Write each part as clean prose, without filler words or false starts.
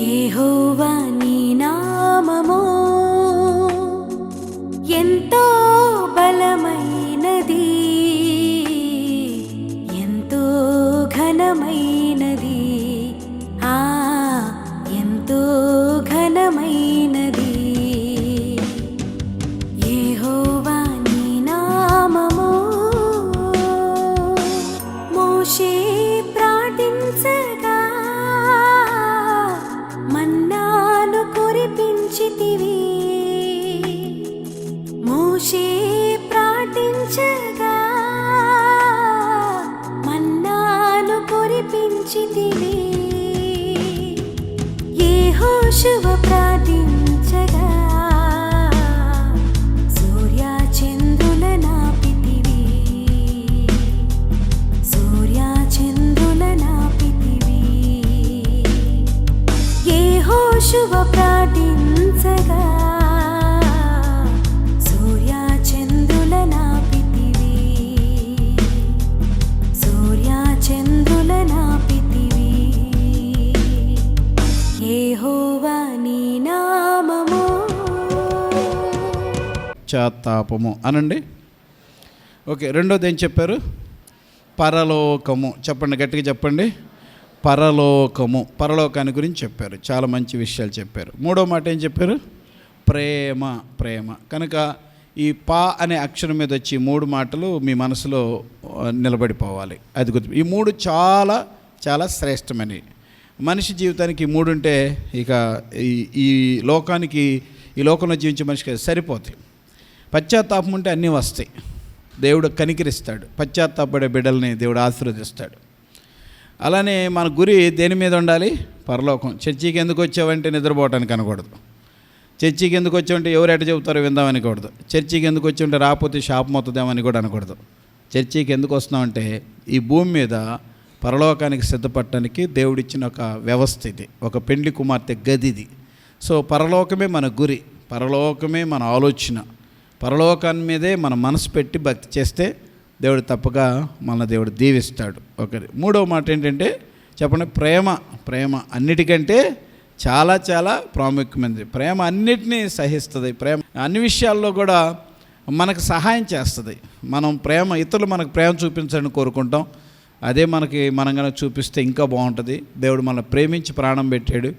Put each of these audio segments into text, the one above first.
యెహోవా నీ నామము ఎంతో బలమైనది, ఎంతో ఘనమైనది, ఎంతో ఘనమైనది. యెహోవా నీ నామము. మోషే ప్రార్థించగా మన్నాను కురిపించితివి. మోషే ప్రార్థించగా మన్నాను కురిపించితివి. యెహోషువ ప్రార్థించగా సూర్య చంద్రుల నాపితివి. సూర్య చంద్రుల నాపితివి. యెహోషువ ప్రార్థించగా సూర్య చంద్రుల నాపితివి. సూర్య చంద్రుల నాపితివి. యెహోవా నీ నామము. పశ్చాత్తాపము అనండి. ఓకే, రెండోది ఏం చెప్పారు? పరలోకము. చెప్పండి, గట్టిగా చెప్పండి. పరలోకము. పరలోకాన్ని గురించి చెప్పారు, చాలా మంచి విషయాలు చెప్పారు. మూడో మాట ఏం చెప్పారు? ప్రేమ. ప్రేమ. కనుక ఈ పా అనే అక్షరం మీద వచ్చి మూడు మాటలు మీ మనసులో నిలబడిపోవాలి. అది గుర్తు. ఈ మూడు చాలా చాలా శ్రేష్టమైనవి. మనిషి జీవితానికి ఈ మూడు ఉంటే ఇక ఈ లోకానికి, ఈ లోకంలో జీవించే మనిషికి సరిపోతాయి. పశ్చాత్తాపం ఉంటే అన్నీ వస్తాయి. దేవుడు కనికరిస్తాడు. పశ్చాత్తాపడే బిడ్డల్ని దేవుడు ఆశీర్వదిస్తాడు. అలానే మన గురి దేని మీద ఉండాలి? పరలోకం. చర్చికి ఎందుకు వచ్చావంటే నిద్రపోవటానికి అనకూడదు. చర్చికి ఎందుకు వచ్చావంటే ఎవరు ఎట చెబుతారో విందామనికూడదు. చర్చికి ఎందుకు వచ్చావంటే రాకపోతే శాపం అవుతుందేమని కూడా అనకూడదు. చర్చికి ఎందుకు వస్తున్నామంటే ఈ భూమి మీద పరలోకానికి సిద్ధపడటానికి దేవుడిచ్చిన ఒక వ్యవస్థ ఇది, ఒక పెండ్లి కుమార్తె గదిది. సో పరలోకమే మన గురి, పరలోకమే మన ఆలోచన, పరలోకాన్ని మీదే మన మనసు పెట్టి భక్తి చేస్తే దేవుడు తప్పగా మన దేవుడు దీవిస్తాడు. ఒకటి. మూడవ మాట ఏంటంటే చెప్పండి, ప్రేమ. ప్రేమ అన్నిటికంటే చాలా చాలా ప్రాముఖ్యమైనది. ప్రేమ అన్నిటినీ సహిస్తుంది. ప్రేమ అన్ని విషయాల్లో కూడా మనకు సహాయం చేస్తుంది. మనం ఇతరులు మనకు ప్రేమ చూపించాలని కోరుకుంటాం. అదే మనం కనుక చూపిస్తే ఇంకా బాగుంటుంది. దేవుడు మనల్ని ప్రేమించి ప్రాణం పెట్టాడు.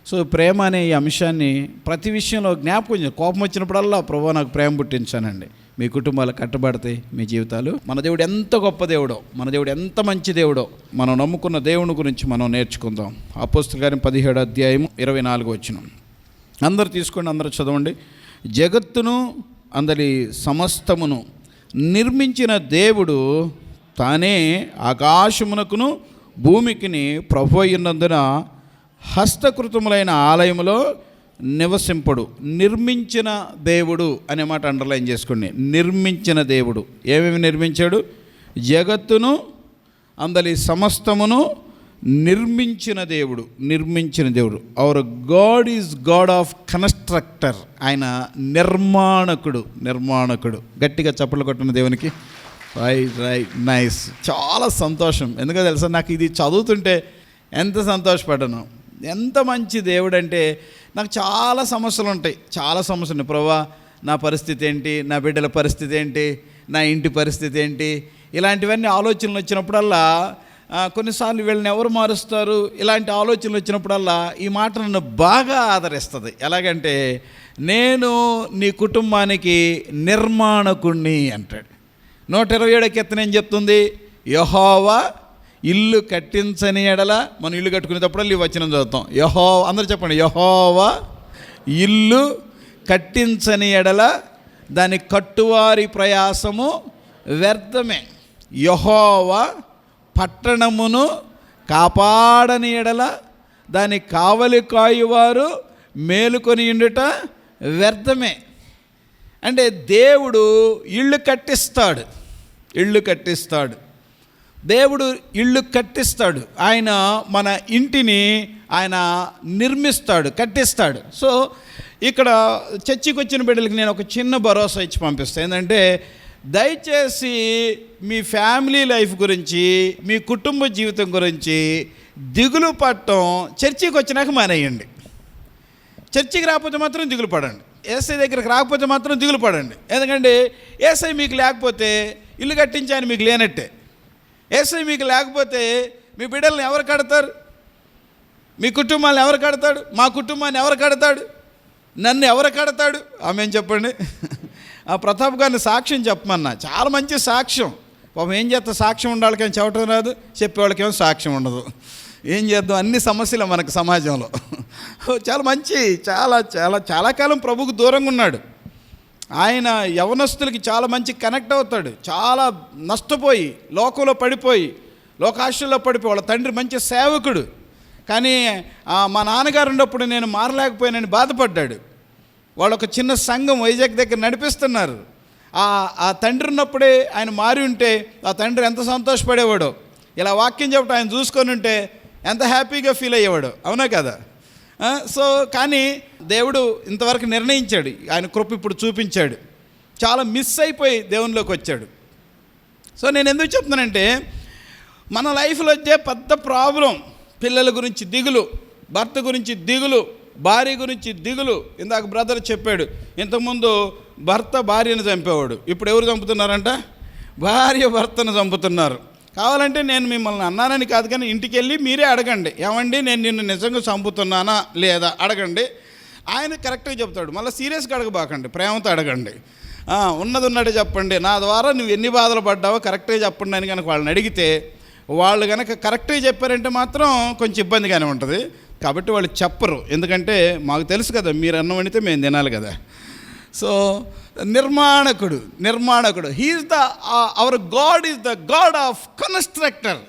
సో ప్రేమ అనే ఈ అంశాన్ని ప్రతి విషయంలో జ్ఞాపకం చేయాలి. కోపం వచ్చినప్పుడల్లా ప్రభువా నాకు ప్రేమ పుట్టించానండి. మీ కుటుంబాలు కట్టబడతాయి, మీ జీవితాలు. మన దేవుడు ఎంత గొప్ప దేవుడో, మన దేవుడు ఎంత మంచి దేవుడో మనం నమ్ముకున్న దేవుని గురించి మనం నేర్చుకుందాం. అపోస్తలుల కార్యం 17వ అధ్యాయం 24వ వచనం. అందరు తీసుకోండి, అందరూ చదవండి. జగత్తును అందరి సమస్తమును నిర్మించిన దేవుడు తానే ఆకాశమునకును భూమికిని ప్రభు అయినందున హస్తకృతములైన ఆలయములో నివసింపడు. నిర్మించిన దేవుడు అనే మాట అండర్లైన్ చేసుకోండి. నిర్మించిన దేవుడు. ఏమేమి నిర్మించాడు? జగత్తును అందరి సమస్తమును నిర్మించిన దేవుడు. నిర్మించిన దేవుడు. Hour god is God of constructor. ఆయన నిర్మాణకుడు. నిర్మాణకుడు. గట్టిగా చప్పట్లు కొట్టిన దేవునికి. Right nice. చాలా సంతోషం. ఎందుకంటే తెలుసా, నాకు ఇది చదువుతుంటే ఎంత సంతోషపడ్డాను. ఎంత మంచి దేవుడు అంటే. నాకు చాలా సమస్యలు ఉంటాయి, చాలా సమస్యలు ఉన్నాయి. ప్రభువా నా పరిస్థితి ఏంటి, నా బిడ్డల పరిస్థితి ఏంటి, నా ఇంటి పరిస్థితి ఏంటి, ఇలాంటివన్నీ ఆలోచనలు వచ్చినప్పుడల్లా కొన్నిసార్లు వీళ్ళని ఎవరు మారుస్తారు, ఇలాంటి ఆలోచనలు వచ్చినప్పుడల్లా ఈ మాట నన్ను బాగా ఆదరిస్తుంది. ఎలాగంటే, నేను నీ కుటుంబానికి నిర్మాణకుణ్ణి అంటాడు. 127 కీర్తన ఏం చెప్తుంది? యెహోవా ఇల్లు కట్టించని ఎడల. మనం ఇల్లు కట్టుకునేటప్పుడు ఈ వచనం చదువుతాం. అందరూ చెప్పండి, యెహోవా ఇల్లు కట్టించని ఎడల దాని కట్టువారి ప్రయాసము వ్యర్థమే. యెహోవా పట్టణమును కాపాడని ఎడల దాని కావలి కాయువారు మేలుకొని ఉండుట వ్యర్థమే. అంటే దేవుడు ఇల్లు కట్టిస్తాడు. ఇల్లు కట్టిస్తాడు. దేవుడు ఇల్లు కట్టిస్తాడు. ఆయన మన ఇంటిని ఆయన నిర్మిస్తాడు, కట్టిస్తాడు. సో ఇక్కడ చర్చికి వచ్చిన బిడ్డలకి నేను ఒక చిన్న భరోసా ఇచ్చి పంపిస్తాను. ఏంటంటే, దయచేసి మీ ఫ్యామిలీ లైఫ్ గురించి, మీ కుటుంబ జీవితం గురించి దిగులు పడటం చర్చికి వచ్చినాక మానేయండి. చర్చికి రాకపోతే మాత్రం దిగులు పడండి. ఏసై దగ్గరికి రాకపోతే మాత్రం దిగులు పడండి. ఎందుకంటే ఏసై మీకు లేకపోతే ఇల్లు కట్టించి ఆయన మీకు లేనట్టే. ఏసై మీకు లేకపోతే మీ బిడ్డల్ని ఎవరు కడతారు? మీ కుటుంబాన్ని ఎవరు కడతాడు? మా కుటుంబాన్ని ఎవరు కడతాడు? నన్ను ఎవరు కడతాడు? ఆమె చెప్పండి. ఆ ప్రతాప్ గారిని సాక్ష్యం చెప్పమన్నా, చాలా మంచి సాక్ష్యం. పాపం ఏం చేస్తా, సాక్ష్యం ఉండాలి కానీ చెప్పడం రాదు, చెప్పేవాళ్ళకేమో సాక్ష్యం ఉండదు. ఏం చేద్దాం, అన్ని సమస్యలు మనకు సమాజంలో. చాలా మంచి, చాలా చాలా చాలా కాలం ప్రభువుకు దూరంగా ఉన్నాడు. ఆయన యవనస్తులకి చాలా మంచి కనెక్ట్ అవుతాడు. చాలా నష్టపోయి, లోకంలో పడిపోయి, లోకాశల్లో పడిపోయి, వాళ్ళ తండ్రి మంచి సేవకుడు. కానీ మా నాన్నగారు ఉన్నప్పుడు నేను మారలేకపోయానని బాధపడ్డాడు. వాళ్ళు ఒక చిన్న సంఘం వైజాగ్ దగ్గర నడిపిస్తున్నారు. ఆ తండ్రి ఉన్నప్పుడే ఆయన మారి ఉంటే ఆ తండ్రి ఎంత సంతోషపడేవాడో. ఇలా వాక్యం చెప్పడం ఆయన చూసుకొని ఉంటే ఎంత హ్యాపీగా ఫీల్ అయ్యేవాడు. అవునా కదా? సో కానీ దేవుడు ఇంతవరకు నిర్ణయించాడు, ఆయన కృప ఇప్పుడు చూపించాడు. చాలా మిస్ అయిపోయి దేవునిలోకి వచ్చాడు. సో నేను ఎందుకు చెప్తున్నానంటే, మన లైఫ్లో వచ్చే పెద్ద ప్రాబ్లం పిల్లల గురించి దిగులు, భర్త గురించి దిగులు, భార్య గురించి దిగులు. ఇందాక బ్రదర్ చెప్పాడు, ఇంతకుముందు భర్త భార్యను చంపేవాడు, ఇప్పుడు ఎవరు చంపుతున్నారంట? భార్య భర్తను చంపుతున్నారు. కావాలంటే నేను మిమ్మల్ని అన్నానని కాదు, కానీ ఇంటికి వెళ్ళి మీరే అడగండి, ఏమండి నేను నిన్ను నిజంగా చంపుతున్నానా లేదా అడగండి. ఆయన కరెక్ట్గా చెప్తాడు. మళ్ళీ సీరియస్గా అడగబాకండి, ప్రేమతో అడగండి. ఉన్నది ఉన్నట్టు చెప్పండి, నా ద్వారా నువ్వు ఎన్ని బాధలు పడ్డావో కరెక్ట్గా చెప్పండి అని కనుక వాళ్ళని అడిగితే, వాళ్ళు కనుక కరెక్ట్గా చెప్పారంటే మాత్రం కొంచెం ఇబ్బందిగానే ఉంటుంది. కాబట్టి వాళ్ళు చెప్పరు, ఎందుకంటే మాకు తెలుసు కదా, మీరు అన్నం వండితే మేము తినాలి కదా. సో నిర్మాణకుడు he is our god is the God of constructor.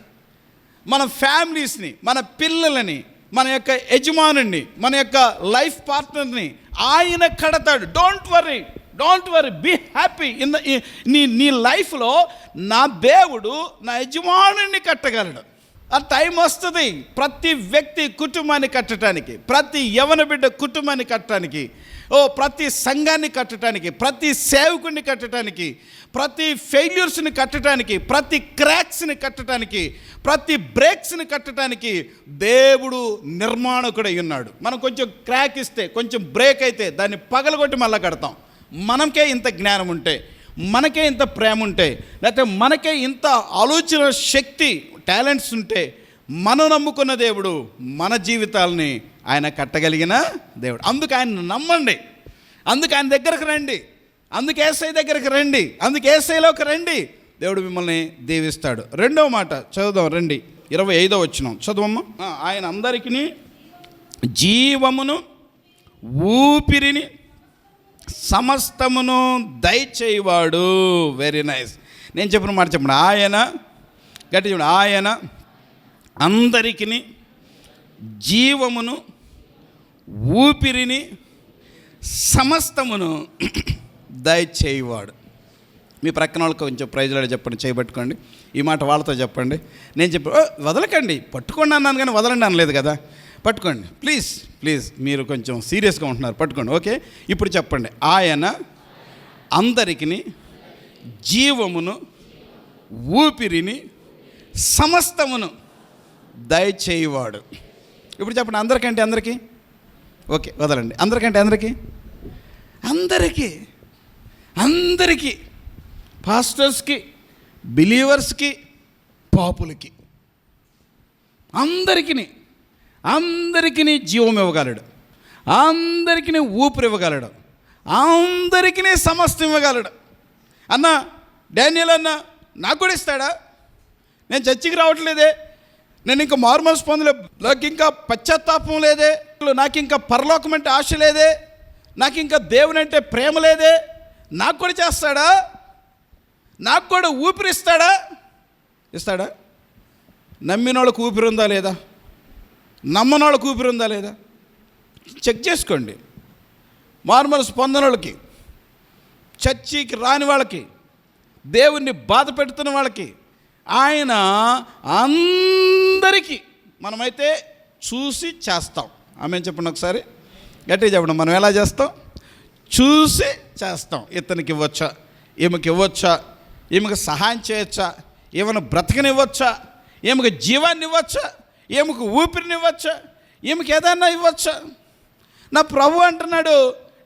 మన ఫ్యామిలీస్ని, మన పిల్లలని, మన యొక్క యజమానుని, మన యొక్క లైఫ్ పార్ట్నర్ని ఆయన కడతాడు. Don't worry, be happy. నీ లైఫ్లో నా దేవుడు నా యజమానుని కట్టగలడు. ఆ టైం వస్తుంది ప్రతి వ్యక్తి కుటుంబాన్ని కట్టడానికి, ప్రతి యవన బిడ్డ కుటుంబాన్ని కట్టడానికి, ప్రతి సంఘాన్ని కట్టడానికి, ప్రతి సేవకుడిని కట్టడానికి, ప్రతి ఫెయిల్యూర్స్ని కట్టడానికి, ప్రతి క్రాక్స్ని కట్టడానికి, ప్రతి బ్రేక్స్ని కట్టడానికి దేవుడు నిర్మాణకుడై ఉన్నాడు. మనం కొంచెం క్రాక్ ఇస్తే, కొంచెం బ్రేక్ అయితే దాన్ని పగలగొట్టి మళ్ళీ కడతాం. మనకే ఇంత జ్ఞానం ఉంటే, మనకే ఇంత ప్రేమ ఉంటే, లేకపోతే మనకే ఇంత ఆలోచన శక్తి, టాలెంట్స్ ఉంటే, మనం నమ్ముకున్న దేవుడు మన జీవితాలని ఆయన కట్టగలిగిన దేవుడు. అందుకు ఆయన నమ్మండి, అందుకు ఆయన దగ్గరకు రండి, అందుకు యేసయ్య దగ్గరకు రండి, అందుకు యేసయ్యలోకి రండి. దేవుడు మిమ్మల్ని దీవిస్తాడు. రెండవ మాట చదువుదాం రండి, 25వ వచనం చదువమ్మా. ఆయన అందరికీ జీవమును ఊపిరిని సమస్తమును దయచేయవాడు. Very nice. నేను చెప్పిన మాట చెప్పండి. ఆయన గట్టి చెప్పండి. ఆయన అందరికీ జీవమును ఊపిరిని సమస్తమును దయచేయవాడు. మీ ప్రక్కన వాళ్ళకి కొంచెం ప్రైజ్లాడి చెప్పండి, చేయబట్టుకోండి. ఈ మాట వాళ్ళతో చెప్పండి. నేను వదలకండి, పట్టుకోండి అన్నాను కానీ వదలండి అనలేదు కదా. పట్టుకోండి ప్లీజ్, మీరు కొంచెం సీరియస్గా ఉంటున్నారు, పట్టుకోండి. ఓకే, ఇప్పుడు చెప్పండి. ఆయన అందరికీ జీవమును ఊపిరిని సమస్తమును దయచేయవాడు. ఇప్పుడు చెప్పండి, అందరికంటే అందరికీ. ఓకే, వదలండి. అందరికంటే అందరికీ పాస్టర్స్కి, బిలీవర్స్కి, పాపులకి, అందరికీ జీవం ఇవ్వగలడు, అందరికీ ఊపిరి ఇవ్వగలడు, అందరికీ సమస్తం ఇవ్వగలడు. అన్న డానియల్ అన్న నాకు కూడా ఇస్తాడా? నేను చర్చికి రావట్లేదే, నేను ఇంకా మార్మల్స్ పొందలేదు, నాకు ఇంకా పశ్చాత్తాపం లేదే, నాకు ఇంకా పరలోకం అంటే ఆశ లేదే, నాకు ఇంకా దేవుని అంటే ప్రేమ లేదే, నాకు కూడా చేస్తాడా? నాకు కూడా ఊపిరి ఇస్తాడా? నమ్మిన వాళ్ళకు ఊపిరి ఉందా లేదా? నమ్మని వాళ్ళకు ఊపిరి ఉందా లేదా? చెక్ చేసుకోండి. మార్మల్స్ పొందని వాళ్ళకి, చర్చికి రాని వాళ్ళకి, దేవుణ్ణి బాధ పెడుతున్న వాళ్ళకి, ఆయన అందరికీ మనమైతే చూసి చేస్తాం. ఆమె చెప్పండి ఒకసారి గట్టిగా చెప్పండి. మనం ఎలా చేస్తాం? చూసి చేస్తాం. ఇతనికి ఇవ్వచ్చా, ఈమెకి ఇవ్వచ్చా, ఈమెకు సహాయం చేయొచ్చా, ఏమైనా బ్రతకనివ్వచ్చా, ఈమెకు జీవాన్ని ఇవ్వచ్చా, ఈమెకు ఊపిరిని ఇవ్వచ్చా, ఈమెకి ఏదైనా ఇవ్వచ్చా? నా ప్రభు అంటున్నాడు,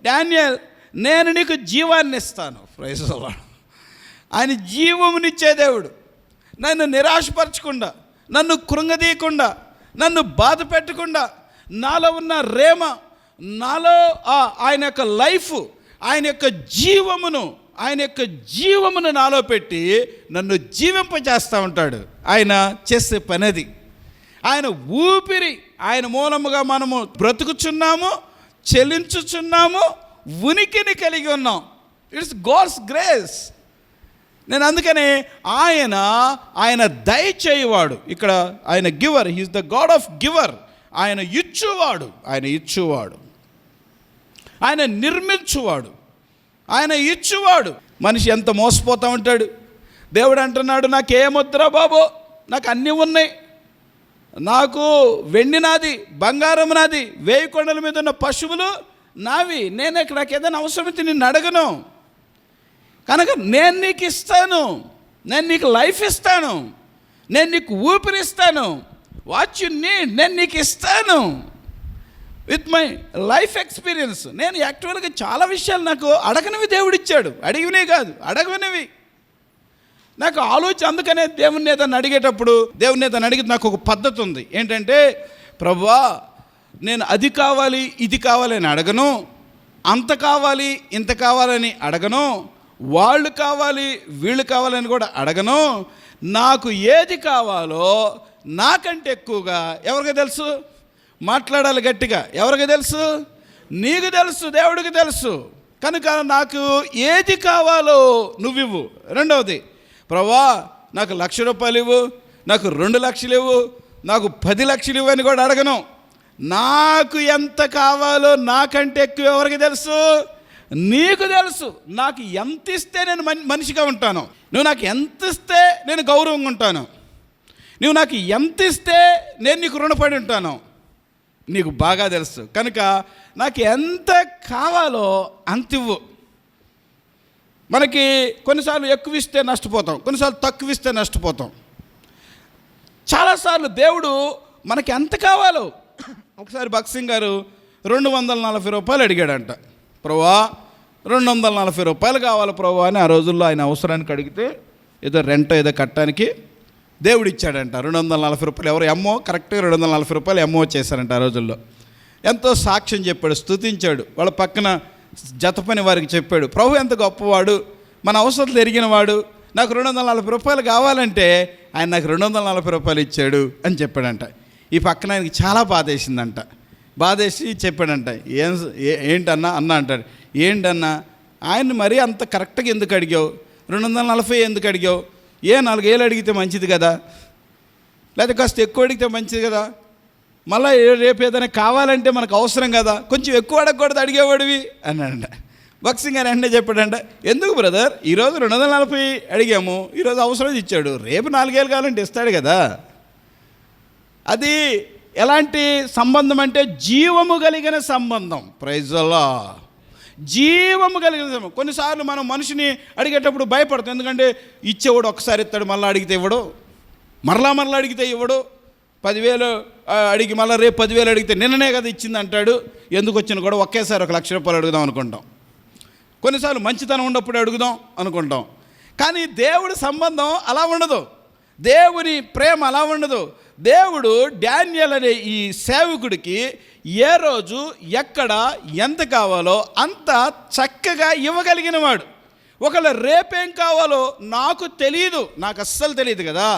డానియేల్ నేను నీకు జీవాన్ని ఇస్తాను. Praise the Lord. ఆయన జీవమునిచ్చే దేవుడు. నన్ను నిరాశపరచకుండా, నన్ను కృంగదీయకుండా, నన్ను బాధ పెట్టకుండా, నాలో ఉన్న రేమ, నాలో ఆయన యొక్క లైఫ్, ఆయన యొక్క జీవమును నాలో పెట్టి నన్ను జీవింపజేస్తూ ఉంటాడు. ఆయన చేసే పనిది. ఆయన ఊపిరి, ఆయన మూలముగా మనము బ్రతుకుచున్నాము, చెలించుచున్నాము, ఉనికిని కలిగి ఉన్నాం. It's God's grace. నేను అందుకనే ఆయన దయచేయువాడు. ఇక్కడ ఆయన giver, he is the God of giver. ఆయన ఇచ్చువాడు, ఆయన నిర్మించువాడు, ఆయన ఇచ్చువాడు. మనిషి ఎంత మోసపోతూ ఉంటాడు. దేవుడు అంటున్నాడు, నాకేమొద్దురా బాబు, నాకు అన్నీ ఉన్నాయి, నాకు వెండి నాది, బంగారం నాది, 1000 కొండల మీద ఉన్న పశువులు నావి, నేను ఇక్కడ నాకు ఏదైనా అవసరమైతే నిన్ను అడగను, కనుక నేను నీకు ఇస్తాను, నేను నీకు లైఫ్ ఇస్తాను, నేను నీకు ఊపిరిస్తాను, వాట్ యు నీడ్ నేను నీకు ఇస్తాను విత్ మై లైఫ్ ఎక్స్పీరియన్స్. నేను యాక్చువల్గా చాలా విషయాలు నాకు అడగనివి దేవుడిచ్చాడు, అడిగినవి కాదు, అడగనివి నాకు ఆలోచన. అందుకనే దేవుని ఏదైనా అడిగేటప్పుడు, దేవుని ఏదైనా అడిగితే నాకు ఒక పద్ధతి ఉంది. ఏంటంటే, ప్రభువా నేను అది కావాలి ఇది కావాలి అని అడగను, అంత కావాలి ఇంత కావాలని అడగను, వాళ్ళు కావాలి వీళ్ళు కావాలని కూడా అడగను. నాకు ఏది కావాలో నాకంటే ఎక్కువగా ఎవరికి తెలుసు? మాట్లాడాలి గట్టిగా. ఎవరికి తెలుసు? నీకు తెలుసు, దేవుడికి తెలుసు. కనుక నాకు ఏది కావాలో నువ్వివ్వు. రెండవది, ప్రభువా నాకు 1,00,000 రూపాయలు ఇవ్వు, నాకు 2 లక్షలు ఇవ్వు, నాకు 10 లక్షలు ఇవ్వు అని కూడా అడగను. నాకు ఎంత కావాలో నాకంటే ఎక్కువ ఎవరికి తెలుసు? నీకు తెలుసు. నాకు ఎంత ఇస్తే నేను మనిషిగా ఉంటాను, నువ్వు నాకు ఎంత ఇస్తే నేను గౌరవంగా ఉంటాను, నువ్వు నాకు ఎంత ఇస్తే నేను నీకు రుణపడి ఉంటాను, నీకు బాగా తెలుసు. కనుక నాకు ఎంత కావాలో అంత ఇవ్వు. మనకి కొన్నిసార్లు ఎక్కువ ఇస్తే నష్టపోతాం, కొన్నిసార్లు తక్కువ ఇస్తే నష్టపోతాం. చాలాసార్లు దేవుడు మనకి ఎంత కావాలో. ఒకసారి భగత్ సింగ్ గారు 240 రూపాయలు అడిగాడంట. ప్రభువా 240 రూపాయలు కావాలి ప్రభువా అని ఆ రోజుల్లో ఆయన అవసరానికి అడిగితే, ఏదో రెంట్ ఏదో కట్టడానికి దేవుడు ఇచ్చాడంట 240 రూపాయలు. ఎవరు ఎమ్మో కరెక్ట్గా 240 రూపాయలు ఎమ్మో చేశారంట ఆ రోజుల్లో. ఎంతో సాక్ష్యం చెప్పాడు, స్తుతించాడు. వాళ్ళ పక్కన జతపని వారికి చెప్పాడు, ప్రభు ఎంత గొప్పవాడు, మన అవసరాలు ఎరిగినవాడు, నాకు 240 రూపాయలు కావాలంటే ఆయన నాకు 240 రూపాయలు ఇచ్చాడు అని చెప్పాడంట. ఈ పక్కన ఆయనకి చాలా బాధేసిందంట. బాధేసి చెప్పాడంట, ఏంటన్నా అన్న అంటాడు, ఏంటన్నా ఆయన మరీ అంత కరెక్ట్గా ఎందుకు అడిగావు, 240 ఎందుకు అడిగావు, 4 వేలు అడిగితే మంచిది కదా, లేకపోతే కాస్త ఎక్కువ అడిగితే మంచిది కదా, మళ్ళీ రేపు ఏదైనా కావాలంటే మనకు అవసరం కదా, కొంచెం ఎక్కువ అడగకూడదు అడిగేవాడివి అన్నాడంట. భగత్ సింగ్ గారు వెంటనే చెప్పాడంట, ఎందుకు బ్రదర్, ఈరోజు 240 అడిగాము, ఈరోజు అవసరం ఇచ్చాడు, రేపు 4 వేలు కావాలంటే ఇస్తాడు కదా. అది ఎలాంటి సంబంధం అంటే జీవము కలిగిన సంబంధం. Praise the Lord. జీవము కలిగిన సంబంధం. కొన్నిసార్లు మనం మనిషిని అడిగేటప్పుడు భయపడతాం, ఎందుకంటే ఇచ్చేవాడు ఒకసారి ఇస్తాడు, మళ్ళీ అడిగితే ఇవ్వడు, మరలా అడిగితే ఇవ్వడు. 10,000 అడిగి మళ్ళీ రేపు 10,000 అడిగితే నిన్ననే కదా ఇచ్చింది అంటాడు. ఎందుకు వచ్చినా కూడా ఒకేసారి 1,00,000 రూపాయలు అడుగుదాం అనుకుంటాం. కొన్నిసార్లు మంచితనం ఉన్నప్పుడు అడుగుదాం అనుకుంటాం. కానీ దేవుడి సంబంధం అలా ఉండదు, దేవుని ప్రేమ అలా ఉండదు. దేవుడు డానియేల్ అనే ఈ సేవకుడికి ఏ రోజు ఎక్కడ ఎంత కావాలో అంత చక్కగా ఇవ్వగలిగిన వాడు. ఒకవేళ రేపేం కావాలో నాకు తెలియదు, నాకు అస్సలు తెలియదు కదా.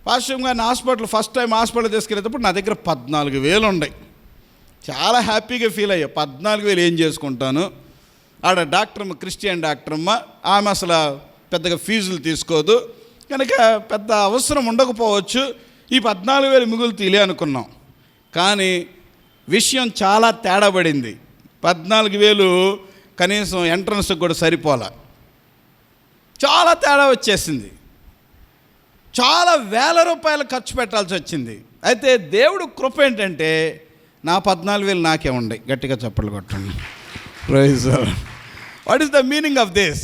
పాస్టర్ గారిని ఫస్ట్ టైం హాస్పిటల్ తీసుకెళ్ళేటప్పుడు నా దగ్గర 14,000 ఉన్నాయి. చాలా హ్యాపీగా ఫీల్ అయ్యా. 14,000 ఏం చేసుకుంటాను. ఆడ డాక్టర్మ్మ, క్రిస్టియన్ డాక్టర్మ్మ, ఆమె అసలు పెద్దగా ఫీజులు తీసుకోదు, కనుక పెద్ద అవసరం ఉండకపోవచ్చు, ఈ 14,000 మిగులు తీలే అనుకున్నాం. కానీ విషయం చాలా తేడా పడింది. 14,000 కనీసం ఎంట్రన్స్కి కూడా సరిపోలా, చాలా తేడా వచ్చేసింది. చాలా వేల రూపాయలు ఖర్చు పెట్టాల్సి వచ్చింది. అయితే దేవుడు కృప ఏంటంటే నా 14,000 నాకే ఉండే. గట్టిగా చప్పట్లు కొట్టండి. Praise Lord. What is the meaning of this?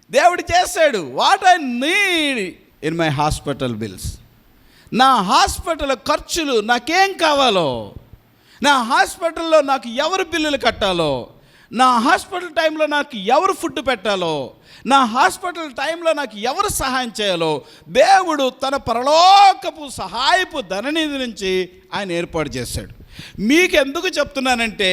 దేవుడు చేశాడు what I need in my hospital bills. నా హాస్పిటల్ ఖర్చులు నాకేం కావాలో, నా హాస్పిటల్లో నాకు ఎవరు బిల్లులు కట్టాలో, నా హాస్పిటల్ టైంలో నాకు ఎవరు ఫుడ్ పెట్టాలో, నా హాస్పిటల్ టైంలో నాకు ఎవరు సహాయం చేయాలో దేవుడు తన పరలోకపు సహాయపు ధననిధి నుంచి ఆయన ఏర్పాటు చేశాడు. మీకు ఎందుకు చెప్తున్నానంటే,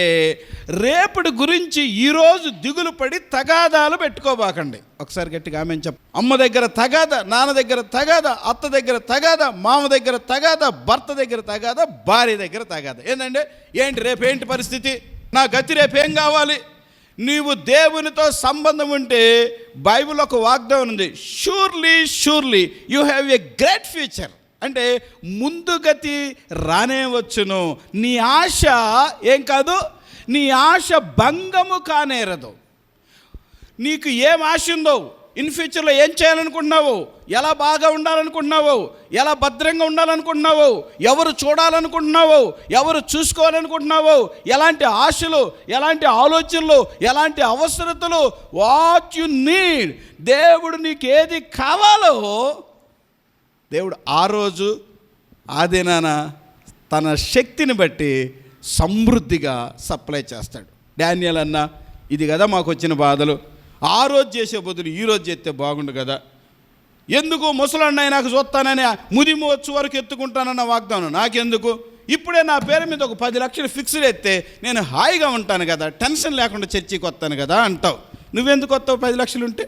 రేపటి గురించి ఈరోజు దిగులు పడి తగాదాలు పెట్టుకోబాకండి. ఒకసారి గట్టిగా ఆమె చెప్ప. అమ్మ దగ్గర తగాదా, నాన్న దగ్గర తగాదా, అత్త దగ్గర తగాదా, మామ దగ్గర తగాదా, భర్త దగ్గర తగాదా, భార్య దగ్గర తగాదా. ఏంటంటే ఏంటి రేపేంటి పరిస్థితి, నా గతి రేపేం కావాలి. నీవు దేవునితో సంబంధం ఉంటే బైబిల్ ఒక వాగ్దానం ఉంది, surely you have a great future. అంటే ముందు గతి రానే వచ్చును. నీ ఆశ ఏం కాదు, నీ ఆశ భంగము కానేరదు. నీకు ఏం ఆశ ఉందో, ఇన్ ఫ్యూచర్లో ఏం చేయాలనుకుంటున్నావు, ఎలా బాగా ఉండాలనుకుంటున్నావు, ఎలా భద్రంగా ఉండాలనుకుంటున్నావు, ఎవరు చూడాలనుకుంటున్నావు, ఎవరు చూసుకోవాలనుకుంటున్నావు, ఎలాంటి ఆశలు, ఎలాంటి ఆలోచనలు, ఎలాంటి అవసరతలు, వాట్ యు నీడ్, దేవుడు నీకు ఏది కావాలో దేవుడు ఆ రోజు ఆ దినాన తన శక్తిని బట్టి సమృద్ధిగా సప్లై చేస్తాడు. డానియల్ అన్న, ఇది కదా మాకు వచ్చిన బాధలు, ఆ రోజు చేసే బదులు ఈ రోజు చేస్తే బాగుండు కదా, ఎందుకు ముసలన్నయ్య నాకు చూస్తానని ముదిమి వచ్చే వరకు ఎత్తుకుంటానన్న వాగ్దానం నాకెందుకు, ఇప్పుడే నా పేరు మీద ఒక 10 లక్షలు ఫిక్స్డ్ ఎత్తే నేను హాయిగా ఉంటాను కదా, టెన్షన్ లేకుండా చర్చికి వస్తాను కదా అంటావు. నువ్వెందుకు వస్తావు 10 లక్షలు ఉంటే?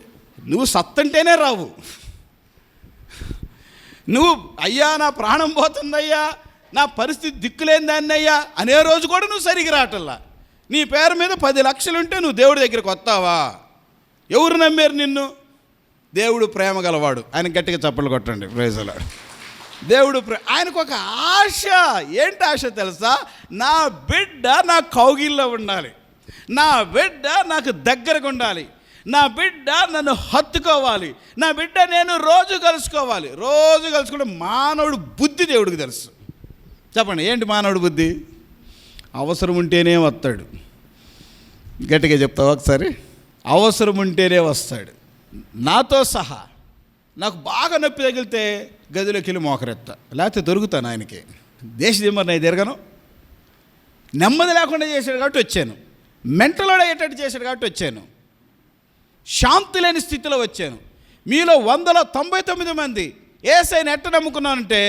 నువ్వు సత్తంటేనే రావు. నువ్వు అయ్యా నా ప్రాణం పోతుందయ్యా, నా పరిస్థితి దిక్కులేని దాన్ని అయ్యా అనే రోజు కూడా నువ్వు సరిగి రావటల్లా. నీ పేరు మీద 10 లక్షలు ఉంటే నువ్వు దేవుడి దగ్గరికి వస్తావా? ఎవరు నమ్మారు నిన్ను? దేవుడు ప్రేమ గలవాడు. ఆయన గట్టిగా చప్పట్లు కొట్టండి. Praise the Lord. దేవుడు ఆయనకు ఒక ఆశ. ఏంటి ఆశ తెలుసా? నా బిడ్డ నా కౌగిల్లో ఉండాలి, నా బిడ్డ నాకు దగ్గరకు ఉండాలి, నా బిడ్డ నన్ను హత్తుకోవాలి, నా బిడ్డ నేను రోజు కలుసుకోవాలి. రోజు కలుసుకుంటే మానవుడు బుద్ధి దేవుడికి తెలుసు. చెప్పండి, ఏంటి మానవుడు బుద్ధి? అవసరం ఉంటేనే వస్తాడు. గట్టిగా చెప్తావా ఒకసారి? అవసరం ఉంటేనే వస్తాడు. నాతో సహా నాకు బాగా నొప్పి తగిలితే గదిలోకి వెళ్ళి మోకరెత్తా, లేకపోతే దొరుకుతాను ఆయనకి. దేశదిమ్మని నేను తిరగను. నెమ్మది లేకుండా చేశాడు కాబట్టి వచ్చాను, మెంటలోడ అయ్యేటట్టు చేశాడు కాబట్టి వచ్చాను, శాంతి లేని స్థితిలో వచ్చాను. మీలో 199 మంది యేసయ్యను ఎట్ట నమ్ముకున్నానంటే,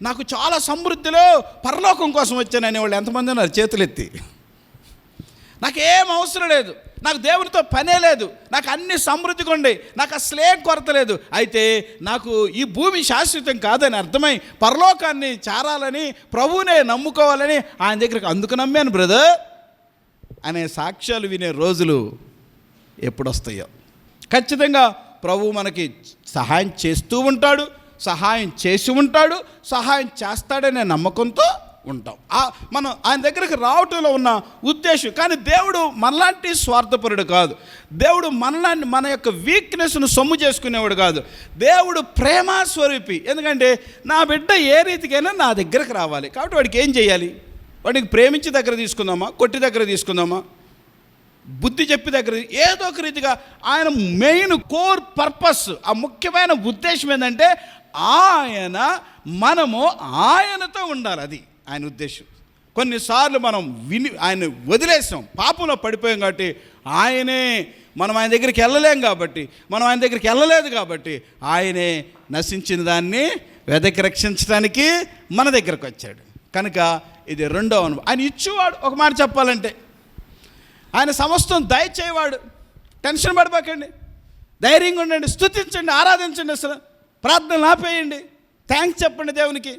నాకు చాలా సమృద్ధిలో పరలోకం కోసం వచ్చాను అనేవాళ్ళు ఎంతమంది ఉన్నారు? చేతులెత్తి. నాకేం అవసరం లేదు, నాకు దేవునితో పనే లేదు, నాకు అన్ని సమృద్ధిగా ఉండే, నాకు అసలే కొరత లేదు, అయితే నాకు ఈ భూమి శాశ్వతం కాదని అర్థమై పరలోకాన్ని చేరాలని, ప్రభువునే నమ్ముకోవాలని ఆయన దగ్గరికి అందుకు నమ్మాను బ్రదర్ అనే సాక్ష్యాలు వినే రోజులు ఎప్పుడు వస్తాయో. ఖచ్చితంగా ప్రభువు మనకి సహాయం చేస్తూ ఉంటాడు, సహాయం చేసి ఉంటాడు, సహాయం చేస్తాడనే నమ్మకంతో ఉంటాం. మనం ఆయన దగ్గరికి రావటంలో ఉన్న ఉద్దేశం. కానీ దేవుడు మనలాంటి స్వార్థపరుడు కాదు. దేవుడు మన యొక్క వీక్నెస్ను సొమ్ము చేసుకునేవాడు కాదు. దేవుడు ప్రేమ స్వరూపి. ఎందుకంటే నా బిడ్డ ఏ రీతికైనా నా దగ్గరకు రావాలి. కాబట్టి వాడికి ఏం చేయాలి? వాడికి ప్రేమించి దగ్గర తీసుకుందామా, కొట్టి దగ్గర తీసుకుందామా, బుద్ధి చెప్పి దగ్గర, ఏదో ఒక రీతిగా ఆయన మెయిన్ కోర్ పర్పస్, ఆ ముఖ్యమైన ఉద్దేశం ఏంటంటే మనము ఆయనతో ఉండాలి. అది ఆయన ఉద్దేశం. కొన్నిసార్లు మనం ఆయన వదిలేసాం, పాపంలో పడిపోయాం కాబట్టి మనం ఆయన దగ్గరికి వెళ్ళలేం కాబట్టి, మనం ఆయన దగ్గరికి వెళ్ళలేదు కాబట్టి ఆయనే నశించిన దాన్ని వెదకి రక్షించడానికి మన దగ్గరకు వచ్చాడు. కనుక ఇది రెండవ అనుభవం. ఆయన ఇచ్చేవాడు. ఒక మాట చెప్పాలంటే ఆయన సమస్తం దయచేవాడు. టెన్షన్ పడిపోకండి, ధైర్యంగా ఉండండి, స్తుతించండి, ఆరాధించండి, అసలు ప్రార్థనలు ఆపేయండి, థ్యాంక్స్ చెప్పండి దేవునికి.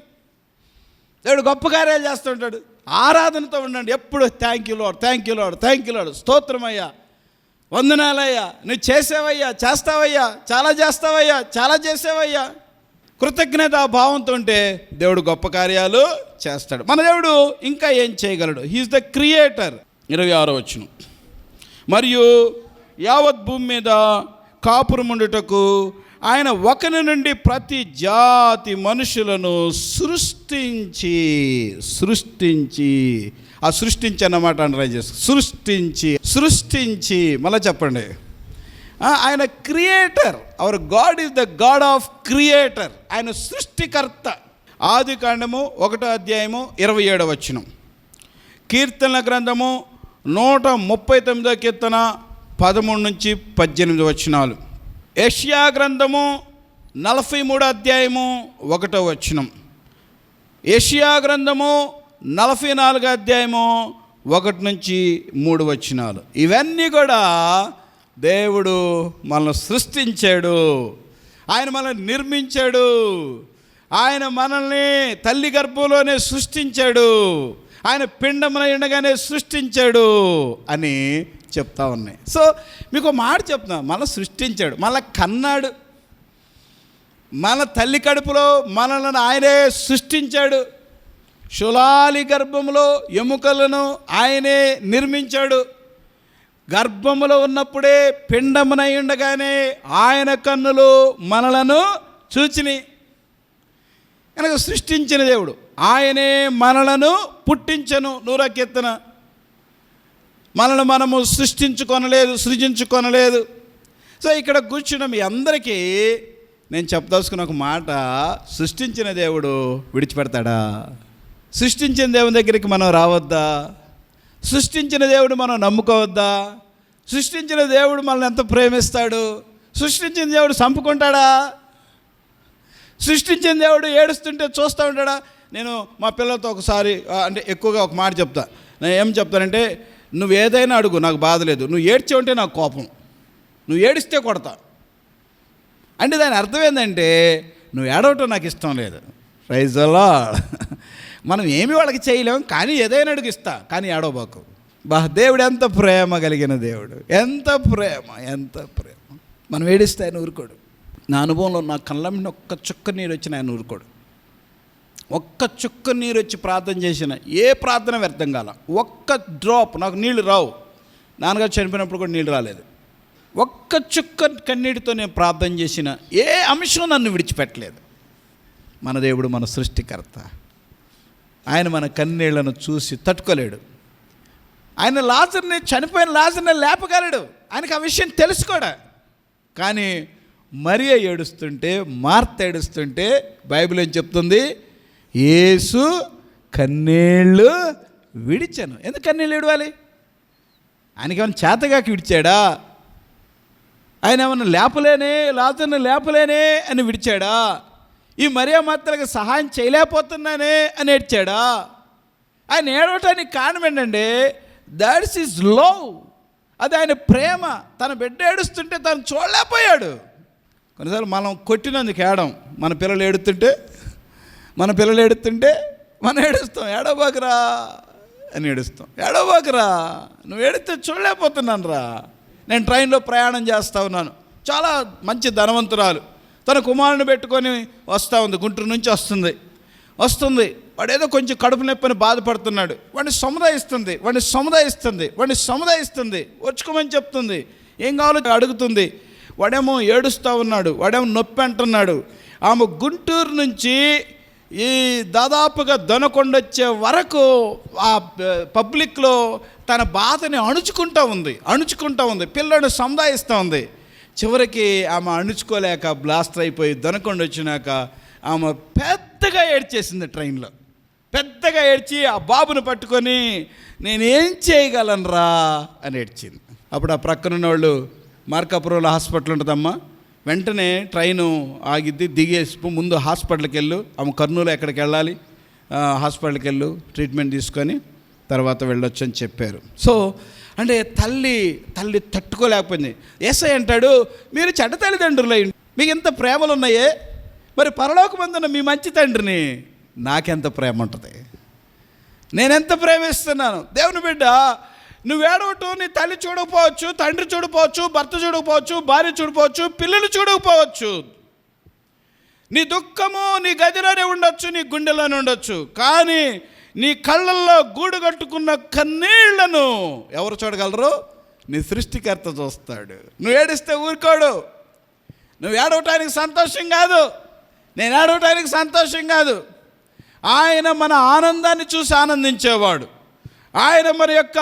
దేవుడు గొప్ప కార్యాలు చేస్తుంటాడు. ఆరాధనతో ఉండండి ఎప్పుడు. Thank you lord, thank you lord, thank you lord, స్తోత్రమయ్యా, వందనాలయ్యా, నువ్వు చేసావయ్యా, చేస్తావయ్యా, చాలా చేస్తావయ్యా, చాలా చేసావయ్యా. కృతజ్ఞత భావంతో ఉంటే దేవుడు గొప్ప కార్యాలు చేస్తాడు. మన దేవుడు ఇంకా ఏం చేయగలడు? He's the creator. 26వ వచనం. మరియు యావత్ భూమి మీద కాపురముండుటకు ఆయన ఒకని నుండి ప్రతి జాతి మనుషులను సృష్టించి ఆ సృష్టించి అన్నమాట అండర్లైన్ చేసి సృష్టించి మళ్ళీ చెప్పండి. ఆయన creator. Hour god is the God of creator. ఆయన సృష్టికర్త. ఆదికాండము 1వ అధ్యాయము 27వ వచనం. కీర్తనల గ్రంథము 139 కీర్తన 13-18 వచనాలు. యెషయా గ్రంథము 43 అధ్యాయము 1వ వచనం. యెషయా గ్రంథము 44 అధ్యాయము 1-3 వచనాలు. ఇవన్నీ కూడా దేవుడు మనల్ని సృష్టించాడు, ఆయన మనల్ని నిర్మించాడు, ఆయన మనల్ని తల్లి గర్భంలోనే సృష్టించాడు, ఆయన పిండమున ఉండగానే సృష్టించాడు అని చెప్తా ఉన్నాయి. సో మీకు మాట చెప్తున్నా, మనల్ని సృష్టించాడు, మనల్ని కన్నాడు, మన తల్లి కడుపులో మనల్ని ఆయనే సృష్టించాడు, శులాలి గర్భంలో ఎముకలను ఆయనే నిర్మించాడు, గర్భములో ఉన్నప్పుడే పిండమునై ఉండగానే ఆయన కన్నులు మనలను చూచిని. కనుక సృష్టించిన దేవుడు ఆయనే మనలను పుట్టించను. 100వ కీర్తన. మనల్ని మనము సృజించుకొనలేదు. సో ఇక్కడ కూర్చున్న మీ అందరికీ నేను చెప్పదలుచుకున్న ఒక మాట, సృష్టించిన దేవుడు విడిచిపెడతాడా? సృష్టించిన దేవుని దగ్గరికి మనం రావద్దా? సృష్టించిన దేవుడు మనం నమ్ముకోవద్దా? సృష్టించిన దేవుడు మనల్ని ఎంత ప్రేమిస్తాడు? సృష్టించిన దేవుడు చంపుకుంటాడా? సృష్టించిన దేవుడు ఏడుస్తుంటే చూస్తూ ఉంటాడా? నేను మా పిల్లలతో ఒకసారి అంటే ఎక్కువగా ఒక మాట చెప్తా. నేను ఏం చెప్తానంటే, నువ్వు ఏదైనా అడుగు, నాకు బాధ లేదు, నువ్వు ఏడ్చావంటే నాకు కోపం, నువ్వు ఏడిస్తే కొడతా. అంటే దాని అర్థం ఏంటంటే, నువ్వు ఏడవటం నాకు ఇష్టం లేదు. Praise the Lord. మనం ఏమి వాళ్ళకి చేయలేం, కానీ ఏదైనా అడుగు ఇస్తా, కానీ ఏడవబాకు. దేవుడు ఎంత ప్రేమ కలిగిన దేవుడు, ఎంత ప్రేమ. మనం ఏడిస్తే ఆయన ఊరుకోడు. నా అనుభవంలో నా కళ్ళ మీద ఒక్క చుక్క నీరు వచ్చిన ఆయన ఊరుకోడు. ఒక్క చుక్క నీరు వచ్చి ప్రార్థన చేసిన ఏ ప్రార్థన వ్యర్థం కాల. ఒక్క డ్రాప్, నాకు నీళ్లు రావు, నాన్నగారు చనిపోయినప్పుడు కూడా నీళ్ళు రాలేదు. ఒక్క చుక్క కన్నీటితో నేను ప్రార్థన చేసిన ఏ అంశం నన్ను విడిచిపెట్టలేదు. మన దేవుడు మన సృష్టికర్త. ఆయన మన కన్నీళ్లను చూసి తట్టుకోలేడు. ఆయన లాజర్ని, చనిపోయిన లాజర్ని లేపగలడు. ఆయనకు ఆ విషయం తెలుసు కూడా. కానీ మరియ ఏడుస్తుంటే, మార్త ఏడుస్తుంటే బైబిల్ ఏం చెప్తుంది? యేసు కన్నీళ్ళు విడిచాను. ఎందుకు కన్నీళ్ళు విడవాలి? ఆయనకి ఏమైనా చేతగాకి విడిచాడా? ఆయన ఏమన్నా లాజర్ని లేపలేనే అని విడిచాడా? ఈ మరియ మార్తలకు సహాయం చేయలేకపోతున్నానే అని ఏడ్చాడా? ఆయన ఏడవటానికి కారణం ఏంటంటే, దట్స్ హిస్ లవ్. అది ఆయన ప్రేమ. తన బిడ్డ ఏడుస్తుంటే తను చూడలేకపోయాడు. కొన్నిసార్లు మనం కొట్టినందుకు ఏడం, మన పిల్లలు ఏడుతుంటే మనం ఏడుస్తాం, ఏడవబాకురా అని ఏడుస్తాం. ఏడవబాకురా, నువ్వు ఏడితే చూడలేకపోతున్నాను రా. నేను ట్రైన్లో ప్రయాణం చేస్తూ ఉన్నాను. చాలా మంచి ధనవంతురాలు తన కుమారుని పెట్టుకొని వస్తూ ఉంది. గుంటూరు నుంచి వస్తుంది. వాడేదో కొంచెం కడుపు నొప్పిని బాధపడుతున్నాడు. వాడిని సముదాయిస్తుంది. వచ్చుకోమని చెప్తుంది. ఏం కావాలో అడుగుతుంది. వాడేమో ఏడుస్తూ ఉన్నాడు, వాడేమో నొప్పి అంటున్నాడు. ఆమె గుంటూరు నుంచి ఈ దాదాపుగా దొనకొండ వచ్చే వరకు ఆ పబ్లిక్లో తన బాధని అణుచుకుంటూ ఉంది. పిల్లలను సముదాయిస్తూ ఉంది. చివరికి ఆమె అణుచుకోలేక బ్లాస్టర్ అయిపోయి దొనకొండ వచ్చినాక ఆమె పెద్దగా ఏడ్చేసింది. ట్రైన్లో పెద్దగా ఏడ్చి ఆ బాబును పట్టుకొని నేనేం చేయగలనురా అని ఏడ్చింది. అప్పుడు ఆ ప్రక్కనున్న వాళ్ళు, మార్కాపురంలో హాస్పిటల్ ఉంటుందమ్మా, వెంటనే ట్రైను ఆగిద్ది, దిగేసి ముందు హాస్పిటల్కి వెళ్ళు, ఆమె కర్నూలు ఎక్కడికి వెళ్ళాలి, హాస్పిటల్కి వెళ్ళు, ట్రీట్మెంట్ తీసుకొని తర్వాత వెళ్ళొచ్చు అని చెప్పారు. సో అంటే తల్లి తట్టుకోలేకపోయింది. యేసయ్య అంటాడు, మీరు చెడ్డ తల్లిదండ్రులు మీకు ఎంత ప్రేమలు ఉన్నాయే, మరి పరలోకమందున్న మీ మంచి తండ్రిని నాకెంత ప్రేమ ఉంటుంది, నేనెంత ప్రేమిస్తున్నాను. దేవుని బిడ్డ, నువ్వు ఏడవటం నీ తల్లి చూడకపోవచ్చు, తండ్రి చూడకపోవచ్చు, భర్త చూడకపోవచ్చు, భార్య చూడకపోవచ్చు, పిల్లలు చూడకపోవచ్చు. నీ దుఃఖము నీ గదిలోనే ఉండొచ్చు, నీ గుండెలోనే ఉండొచ్చు. కానీ నీ కళ్ళల్లో గూడు కట్టుకున్న కన్నీళ్లను ఎవరు చూడగలరు? నీ సృష్టికర్త చూస్తాడు. నువ్వు ఏడిస్తే ఊరుకోడు. నువ్వు ఏడవటానికి సంతోషం కాదు, నేను ఏడవటానికి సంతోషం కాదు. ఆయన మన ఆనందాన్ని చూసి ఆనందించేవాడు. ఆయన మన యొక్క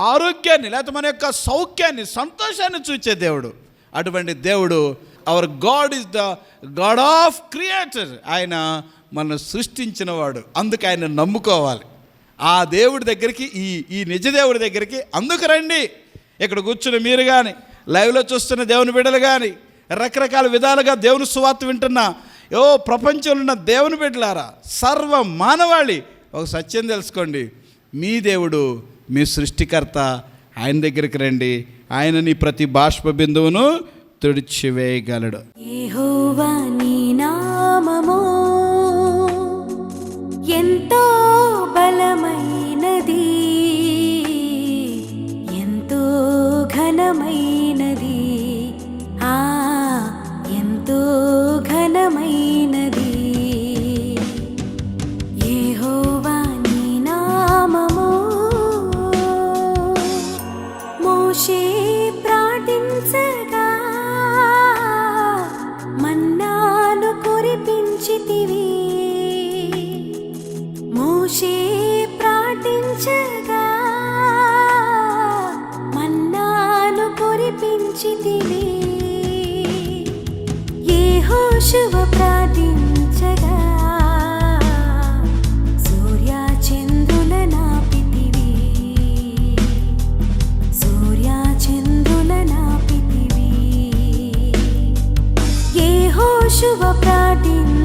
ఆరోగ్యాన్ని, లేకపోతే మన యొక్క సౌఖ్యాన్ని, సంతోషాన్ని చూసే దేవుడు. అటువంటి దేవుడు, hour god is the God of creator. ఆయన మనల్ని సృష్టించిన వాడు. అందుకే ఆయన నమ్ముకోవాలి, ఆ దేవుడి దగ్గరికి, ఈ నిజ దేవుడి దగ్గరికి అందుకు రండి. ఇక్కడ కూర్చుని మీరు కానీ, లైవ్లో చూస్తున్న దేవుని బిడ్డలు కానీ, రకరకాల విధాలుగా దేవుని సువార్త వింటున్న ప్రపంచంలో ఉన్న దేవుని బిడ్డలారా, సర్వ మానవాళి ఒక సత్యం తెలుసుకోండి. మీ దేవుడు, మీ సృష్టికర్త, ఆయన దగ్గరికి రండి. ఆయన నీ ప్రతి బాష్ప బిందువును తుడిచివేయగలడు. యెహోవా నీ నామము ఎంతో బలమైనది, ఎంతో ఘనమైనది, ఎంతో ఘనమైనది. యెహోవా నీ నామము. మోషే ప్రార్థించగా మన్నాను కురిపించితివి. మోషే ప్రార్థించగా మన్నాను కురిపించితివి. యెహోషువ ప్రార్థించగా సూర్య చంద్రుల నాపితివి. సూర్య చంద్రుల నాపితివి. యెహోషువ ప్రార్థించగా